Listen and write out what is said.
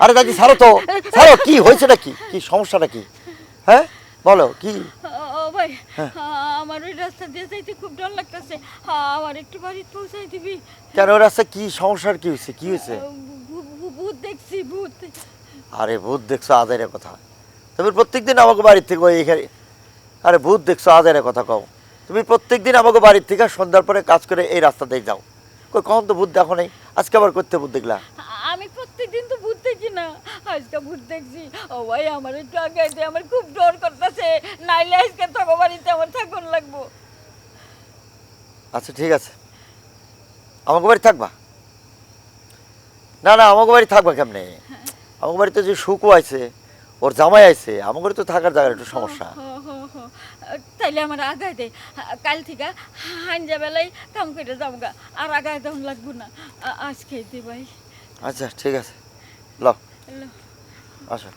আরে দাদি ছাড়ো তো, ছাড়ো। কি হয়েছেটা কি, কি সমস্যাটা কি? হ্যাঁ বলো কি? ও ভাই, হ্যাঁ। আমার ওই রাস্তা দিয়ে যাইতে খুব ডর লাগতেছে। আমার একটু বাড়িতে পৌঁছাই দিবি? কেন ওর রাস্তা কি সমস্যার, কি হয়েছে, কি হয়েছে? ভূত দেখছি, ভূত। আরে ভূত দেখছো আজাইরে কথা। তুমি প্রত্যেকদিন আমাকে বাড়ির থেকে ওই এখানে, আরে ভূত দেখছো আজাইরে কথা কও। তুমি প্রত্যেকদিন আমাকে বাড়ির থেকে সন্ধ্যার পরে কাজ করে এই রাস্তা দিয়ে যাও। কই কখন তো ভূত দেখো নাই, আজকে আবার করতে ভূত দেখলা? আমি প্রত্যেকদিন তো ভূত দেখি না, আজকে ভূত দেখছি। ও ভাই, আমার একটু আগাইতে, আমার খুব ডর করতেছে। নাইলে আজকে তোর বাড়িতে আমার থাকুন লাগবো। আচ্ছা ঠিক আছে, আমাকে বাড়ি থাকবা? না না, আমাকে বাড়ি থাকবা কেমনে? আমাকে বাড়িতে যে সুকু আছে, ওর জামাই আছে, আমাকে বাড়ি তো থাকার জায়গার একটু সমস্যা। তাইলে আমার আগাই দে, কাল থেকে হাঞ্জা বেলায় কাম করে যাবো গা, আর আগাই তখন লাগবো না। আজকে দে ভাই। আচ্ছা ঠিক আছে, লও এলো। আসো।